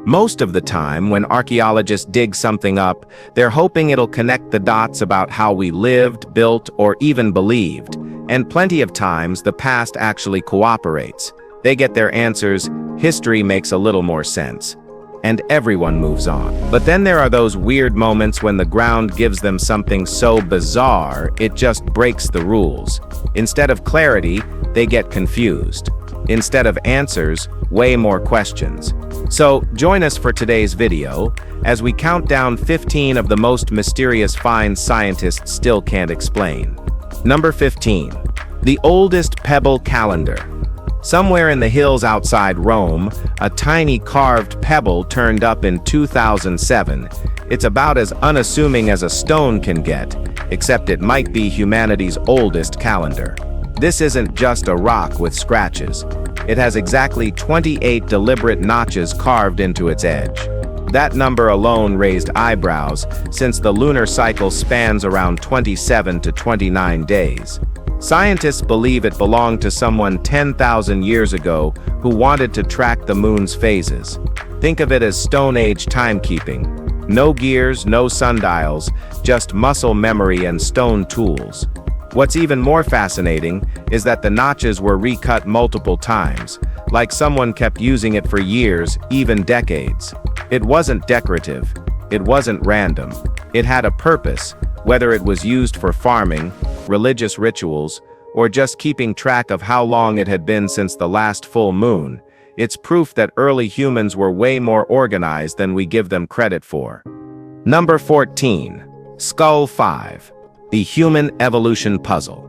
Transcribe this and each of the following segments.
Most of the time, when archaeologists dig something up, they're hoping it'll connect the dots about how we lived, built, or even believed. And plenty of times, the past actually cooperates. They get their answers, history makes a little more sense. And everyone moves on. But then there are those weird moments when the ground gives them something so bizarre, it just breaks the rules. Instead of clarity, they get confused. Instead of answers, way more questions. So, join us for today's video, as we count down 15 of the most mysterious finds scientists still can't explain. Number 15. The oldest pebble calendar. Somewhere in the hills outside Rome, a tiny carved pebble turned up in 2007. It's about as unassuming as a stone can get, except it might be humanity's oldest calendar. This isn't just a rock with scratches. It has exactly 28 deliberate notches carved into its edge. That number alone raised eyebrows, since the lunar cycle spans around 27 to 29 days. Scientists believe it belonged to someone 10,000 years ago who wanted to track the moon's phases. Think of it as Stone Age timekeeping. No gears, no sundials, just muscle memory and stone tools. What's even more fascinating is that the notches were recut multiple times, like someone kept using it for years, even decades. It wasn't decorative. It wasn't random. It had a purpose, whether it was used for farming, religious rituals, or just keeping track of how long it had been since the last full moon. It's proof that early humans were way more organized than we give them credit for. Number 14. Skull 5. The Human Evolution Puzzle.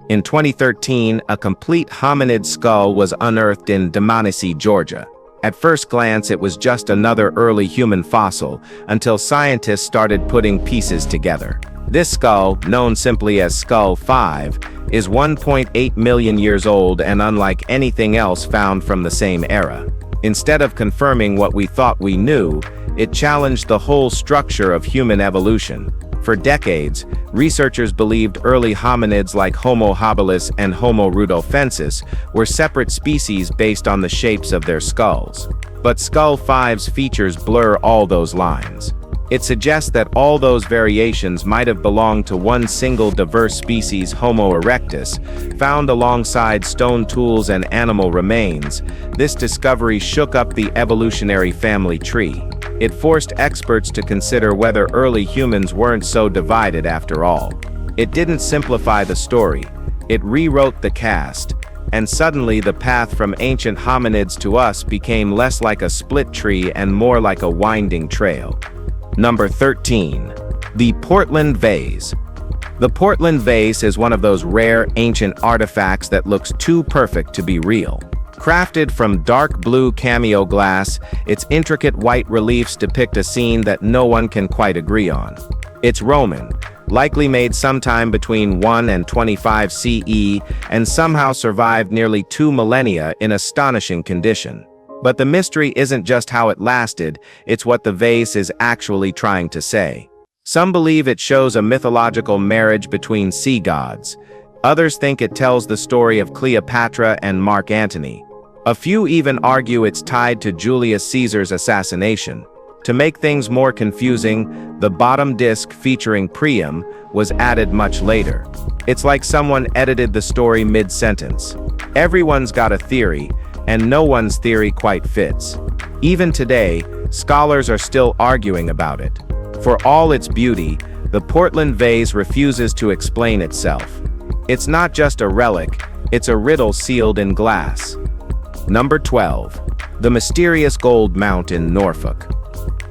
In 2013, a complete hominid skull was unearthed in Dmanisi, Georgia. At first glance, it was just another early human fossil, until scientists started putting pieces together. This skull, known simply as Skull 5, is 1.8 million years old and unlike anything else found from the same era. Instead of confirming what we thought we knew, it challenged the whole structure of human evolution. For decades, researchers believed early hominids like Homo habilis and Homo rudolfensis were separate species based on the shapes of their skulls. But Skull 5's features blur all those lines. It suggests that all those variations might have belonged to one single diverse species, Homo erectus, found alongside stone tools and animal remains. This discovery shook up the evolutionary family tree. It forced experts to consider whether early humans weren't so divided after all. It didn't simplify the story. It rewrote the cast, and suddenly the path from ancient hominids to us became less like a split tree and more like a winding trail. Number 13. The Portland Vase. The Portland Vase is one of those rare ancient artifacts that looks too perfect to be real. Crafted from dark blue cameo glass, its intricate white reliefs depict a scene that no one can quite agree on. It's Roman, likely made sometime between 1 and 25 CE, and somehow survived nearly 2 millennia in astonishing condition. But the mystery isn't just how it lasted, it's what the vase is actually trying to say. Some believe it shows a mythological marriage between sea gods. Others think it tells the story of Cleopatra and Mark Antony. A few even argue it's tied to Julius Caesar's assassination. To make things more confusing, the bottom disc featuring Priam was added much later. It's like someone edited the story mid-sentence. Everyone's got a theory, and no one's theory quite fits. Even today, scholars are still arguing about it. For all its beauty, the Portland vase refuses to explain itself. It's not just a relic, it's a riddle sealed in glass. Number 12. The Mysterious Gold Mount in Norfolk.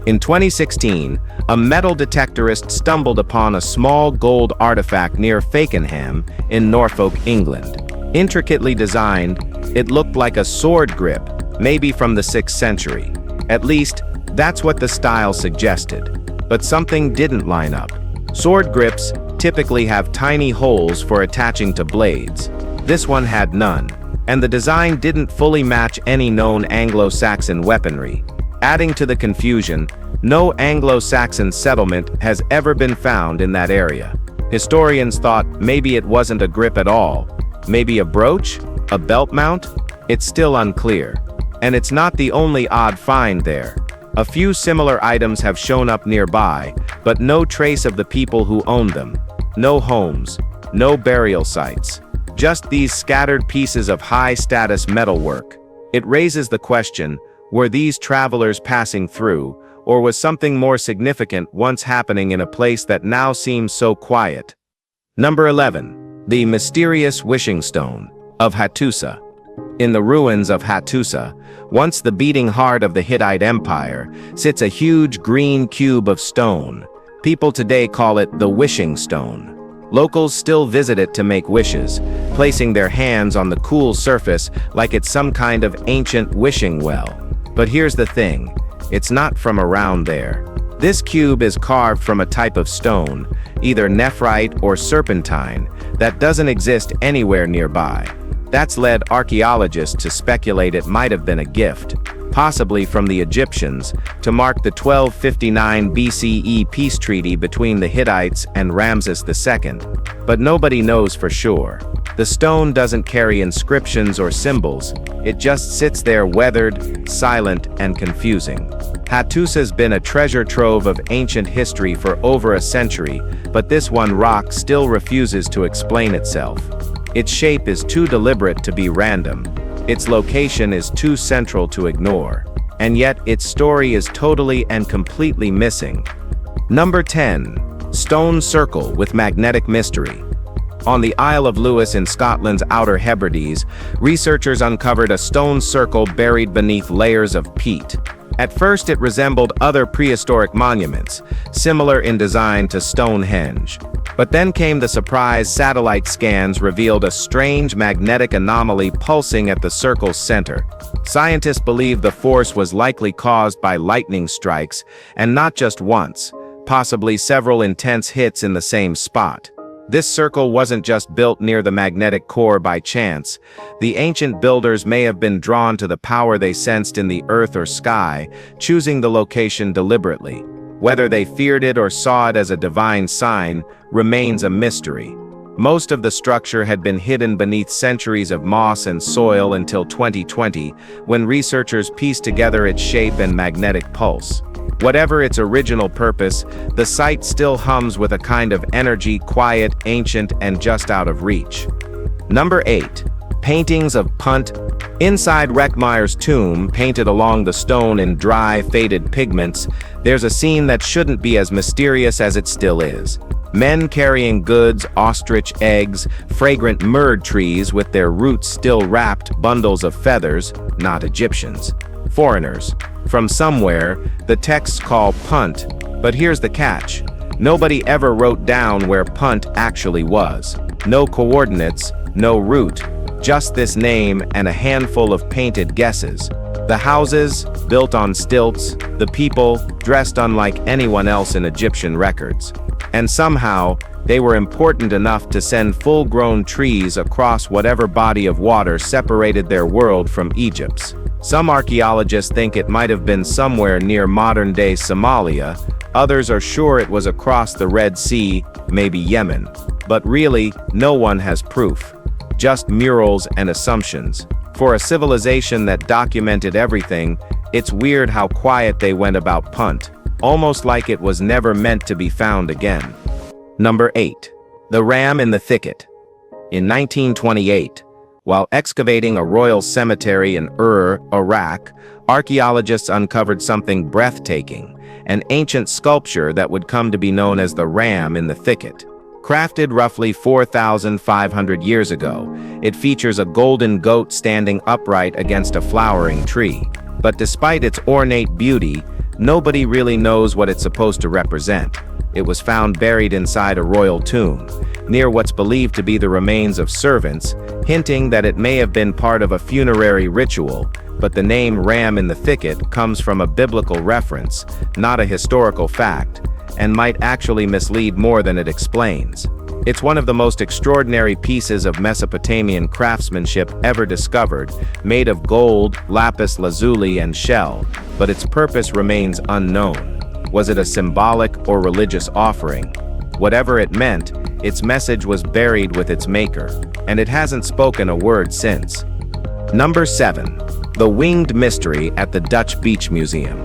In 2016, a metal detectorist stumbled upon a small gold artifact near Fakenham in Norfolk, England. Intricately designed, it looked like a sword grip, maybe from the 6th century. At least, that's what the style suggested. But something didn't line up. Sword grips typically have tiny holes for attaching to blades. This one had none, and the design didn't fully match any known Anglo-Saxon weaponry. Adding to the confusion, no Anglo-Saxon settlement has ever been found in that area. Historians thought maybe it wasn't a grip at all. Maybe a brooch? A belt mount? It's still unclear. And it's not the only odd find there. A few similar items have shown up nearby, but no trace of the people who owned them. No homes, no burial sites. Just these scattered pieces of high-status metalwork. It raises the question, were these travelers passing through, or was something more significant once happening in a place that now seems so quiet? Number 11. The mysterious wishing stone of Hattusa. In the ruins of Hattusa, once the beating heart of the Hittite Empire, sits a huge green cube of stone. People today call it the wishing stone. Locals still visit it to make wishes, placing their hands on the cool surface like it's some kind of ancient wishing well. But here's the thing, it's not from around there. This cube is carved from a type of stone, either nephrite or serpentine, that doesn't exist anywhere nearby. That's led archaeologists to speculate it might have been a gift, possibly from the Egyptians, to mark the 1259 BCE peace treaty between the Hittites and Ramses II. But nobody knows for sure. The stone doesn't carry inscriptions or symbols, it just sits there weathered, silent, and confusing. Hattusa's been a treasure trove of ancient history for over a century, but this one rock still refuses to explain itself. Its shape is too deliberate to be random. Its location is too central to ignore. And yet, its story is totally and completely missing. Number 10. Stone Circle with Magnetic Mystery. On the Isle of Lewis in Scotland's Outer Hebrides, researchers uncovered a stone circle buried beneath layers of peat. At first it resembled other prehistoric monuments, similar in design to Stonehenge. But then came the surprise. Satellite scans revealed a strange magnetic anomaly pulsing at the circle's center. Scientists believe the force was likely caused by lightning strikes, and not just once, possibly several intense hits in the same spot. This circle wasn't just built near the magnetic core by chance. The ancient builders may have been drawn to the power they sensed in the earth or sky, choosing the location deliberately. Whether they feared it or saw it as a divine sign remains a mystery. Most of the structure had been hidden beneath centuries of moss and soil until 2020, when researchers pieced together its shape and magnetic pulse. Whatever its original purpose, the site still hums with a kind of energy, quiet, ancient, and just out of reach. Number 8. Paintings of Punt. Inside Reckmeyer's tomb, painted along the stone in dry, faded pigments, there's a scene that shouldn't be as mysterious as it still is. Men carrying goods, ostrich eggs, fragrant myrrh trees with their roots still wrapped, bundles of feathers, not Egyptians. Foreigners. From somewhere, the texts call Punt, but here's the catch. Nobody ever wrote down where Punt actually was. No coordinates, no route, just this name and a handful of painted guesses. The houses, built on stilts, the people, dressed unlike anyone else in Egyptian records. And somehow, they were important enough to send full-grown trees across whatever body of water separated their world from Egypt's. Some archaeologists think it might have been somewhere near modern-day Somalia, others are sure it was across the Red Sea, maybe Yemen. But really, no one has proof. Just murals and assumptions. For a civilization that documented everything, it's weird how quiet they went about Punt, almost like it was never meant to be found again. Number 8. The Ram in the Thicket. In 1928, while excavating a royal cemetery in Iraq, archaeologists uncovered something breathtaking, an ancient sculpture that would come to be known as the Ram in the Thicket. Crafted roughly 4,500 years ago, it features a golden goat standing upright against a flowering tree. But despite its ornate beauty, nobody really knows what it's supposed to represent. It was found buried inside a royal tomb, near what's believed to be the remains of servants, hinting that it may have been part of a funerary ritual, but the name Ram in the Thicket comes from a biblical reference, not a historical fact, and might actually mislead more than it explains. It's one of the most extraordinary pieces of Mesopotamian craftsmanship ever discovered, made of gold, lapis lazuli, and shell, but its purpose remains unknown. Was it a symbolic or religious offering? Whatever it meant, its message was buried with its maker, and it hasn't spoken a word since. Number 7. The Winged Mystery at the Dutch Beach Museum.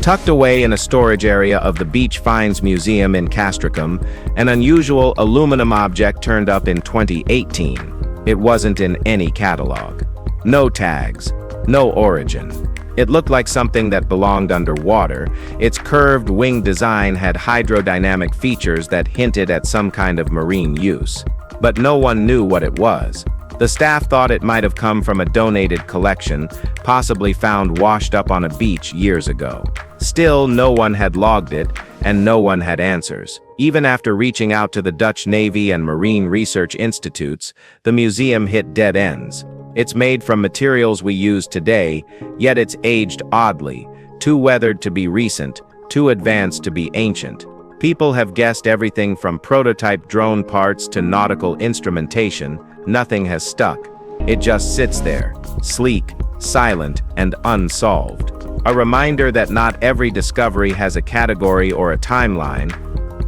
Tucked away in a storage area of the Beach Finds Museum in Castricum, an unusual aluminum object turned up in 2018. It wasn't in any catalog. No tags, no origin. It looked like something that belonged underwater. Its curved wing design had hydrodynamic features that hinted at some kind of marine use. But no one knew what it was. The staff thought it might have come from a donated collection, possibly found washed up on a beach years ago. Still, no one had logged it, and no one had answers. Even after reaching out to the Dutch Navy and Marine Research Institutes, the museum hit dead ends. It's made from materials we use today, yet it's aged oddly, too weathered to be recent, too advanced to be ancient. People have guessed everything from prototype drone parts to nautical instrumentation. Nothing has stuck. It just sits there, sleek, silent, and unsolved. A reminder that not every discovery has a category or a timeline.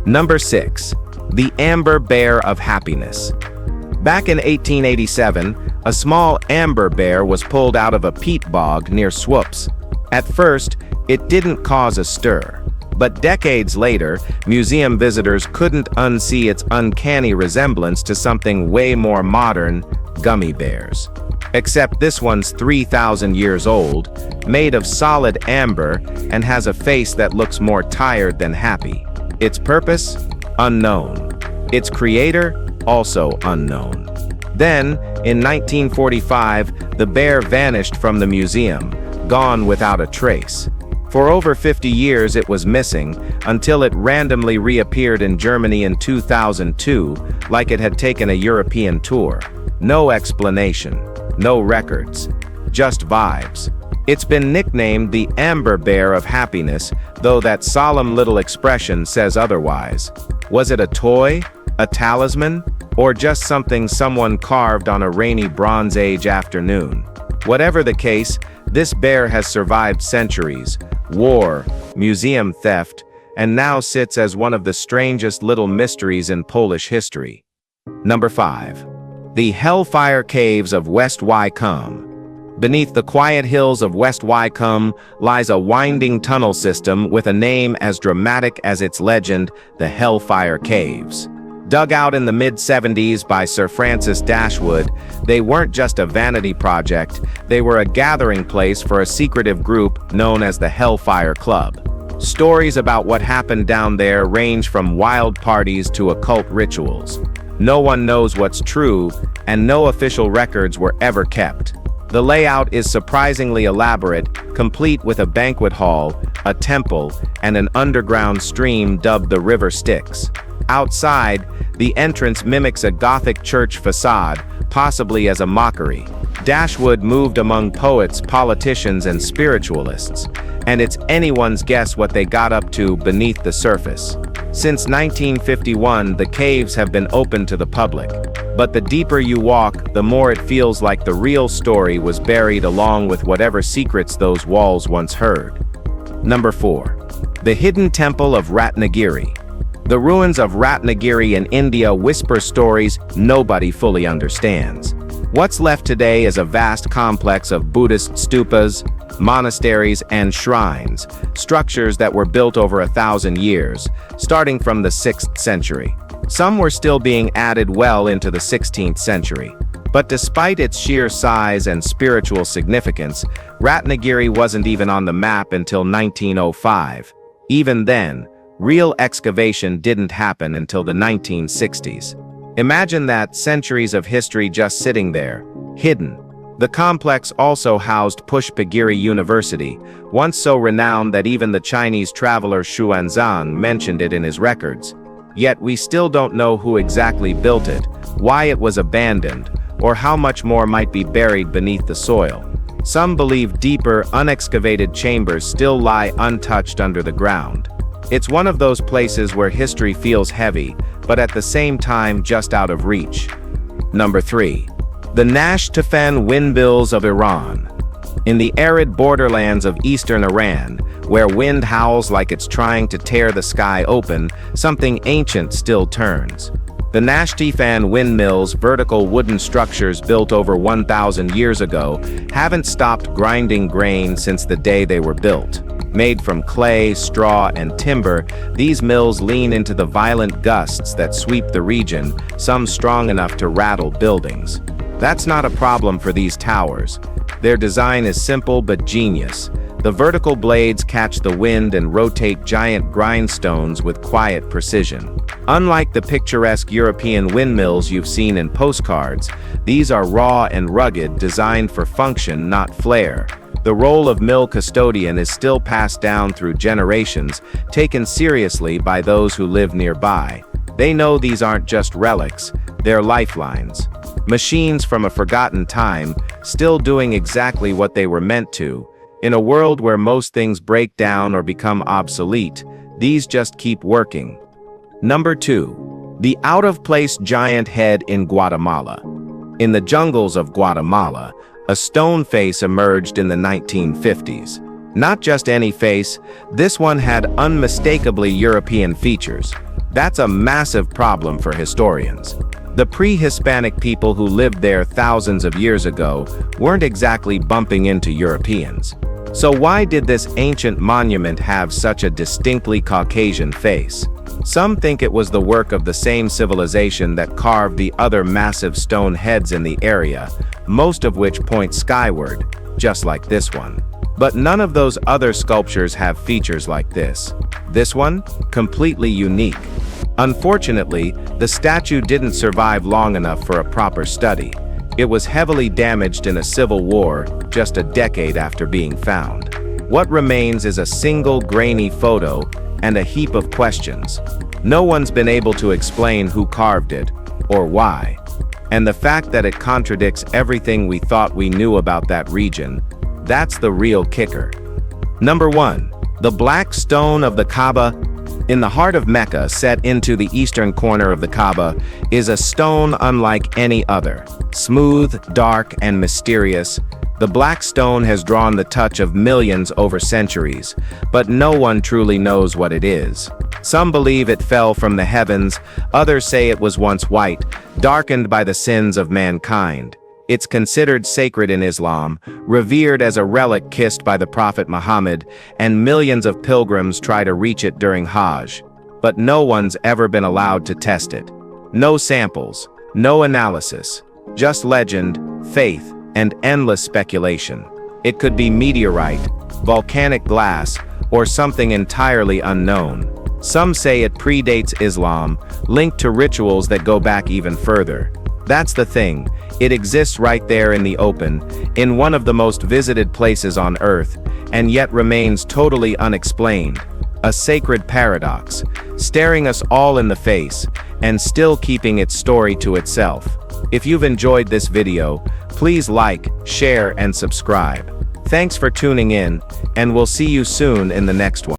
Number 6. The Amber Bear of Happiness. Back in 1887, a small amber bear was pulled out of a peat bog near Swoops. At first, it didn't cause a stir. But decades later, museum visitors couldn't unsee its uncanny resemblance to something way more modern, gummy bears. Except this one's 3,000 years old, made of solid amber, and has a face that looks more tired than happy. Its purpose? Unknown. Its creator? Also unknown. Then, in 1945, the bear vanished from the museum, gone without a trace. For over 50 years it was missing, until it randomly reappeared in Germany in 2002, like it had taken a European tour. No explanation, no records, just vibes. It's been nicknamed the Amber Bear of Happiness, though that solemn little expression says otherwise. Was it a toy, a talisman, or just something someone carved on a rainy Bronze Age afternoon? Whatever the case, this bear has survived centuries, war, museum theft, and now sits as one of the strangest little mysteries in Polish history. Number 5. The Hellfire Caves of West Wycombe. Beneath the quiet hills of West Wycombe lies a winding tunnel system with a name as dramatic as its legend, the Hellfire Caves. Dug out in the mid-70s by Sir Francis Dashwood, they weren't just a vanity project, they were a gathering place for a secretive group known as the Hellfire Club. Stories about what happened down there range from wild parties to occult rituals. No one knows what's true, and no official records were ever kept. The layout is surprisingly elaborate, complete with a banquet hall, a temple, and an underground stream dubbed the River Styx. Outside, the entrance mimics a Gothic church facade, possibly as a mockery. Dashwood moved among poets, politicians, and spiritualists, and it's anyone's guess what they got up to beneath the surface. Since 1951, the caves have been open to the public, but the deeper you walk, the more it feels like the real story was buried along with whatever secrets those walls once heard. Number 4. The Hidden Temple of Ratnagiri. The ruins of Ratnagiri in India whisper stories nobody fully understands. What's left today is a vast complex of Buddhist stupas, monasteries, and shrines, structures that were built over 1,000 years, starting from the 6th century. Some were still being added well into the 16th century. But despite its sheer size and spiritual significance, Ratnagiri wasn't even on the map until 1905. Even then, real excavation didn't happen until the 1960s. Imagine that, centuries of history just sitting there, hidden. The complex also housed Pushpagiri University, once so renowned that even the Chinese traveler Xuanzang mentioned it in his records. Yet we still don't know who exactly built it, why it was abandoned, or how much more might be buried beneath the soil. Some believe deeper, unexcavated chambers still lie untouched under the ground. It's one of those places where history feels heavy, but at the same time just out of reach. Number 3. The Nash Tufan Windmills of Iran. In the arid borderlands of eastern Iran, where wind howls like it's trying to tear the sky open, something ancient still turns. The Nash Tufan windmills, vertical wooden structures built over 1,000 years ago, haven't stopped grinding grain since the day they were built. Made from clay, straw, and timber, these mills lean into the violent gusts that sweep the region, some strong enough to rattle buildings. That's not a problem for these towers. Their design is simple but genius. The vertical blades catch the wind and rotate giant grindstones with quiet precision. Unlike the picturesque European windmills you've seen in postcards, these are raw and rugged, designed for function, not flair. The role of mill custodian is still passed down through generations, taken seriously by those who live nearby. They know these aren't just relics, they're lifelines. Machines from a forgotten time, still doing exactly what they were meant to. In a world where most things break down or become obsolete, these just keep working. Number 2. The out-of-place giant head in Guatemala. In the jungles of Guatemala, a stone face emerged in the 1950s. Not just any face, this one had unmistakably European features. That's a massive problem for historians. The pre-Hispanic people who lived there thousands of years ago weren't exactly bumping into Europeans. So why did this ancient monument have such a distinctly Caucasian face? Some think it was the work of the same civilization that carved the other massive stone heads in the area, most of which point skyward, just like this one. But none of those other sculptures have features like this. This one, completely unique. Unfortunately, the statue didn't survive long enough for a proper study. It was heavily damaged in a civil war just a decade after being found. What remains is a single grainy photo and a heap of questions. No one's been able to explain who carved it, or why. And the fact that it contradicts everything we thought we knew about that region, that's the real kicker. Number 1. The Black Stone of the Kaaba. In the heart of Mecca, set into the eastern corner of the Kaaba, is a stone unlike any other. Smooth, dark, and mysterious, the black stone has drawn the touch of millions over centuries, but no one truly knows what it is. Some believe it fell from the heavens, others say it was once white, darkened by the sins of mankind. It's considered sacred in Islam, revered as a relic kissed by the Prophet Muhammad, and millions of pilgrims try to reach it during Hajj. But no one's ever been allowed to test it. No samples, no analysis, just legend, faith, and endless speculation. It could be meteorite, volcanic glass, or something entirely unknown. Some say it predates Islam, linked to rituals that go back even further. That's the thing, it exists right there in the open, in one of the most visited places on Earth, and yet remains totally unexplained. A sacred paradox, staring us all in the face, and still keeping its story to itself. If you've enjoyed this video, please like, share, and subscribe. Thanks for tuning in, and we'll see you soon in the next one.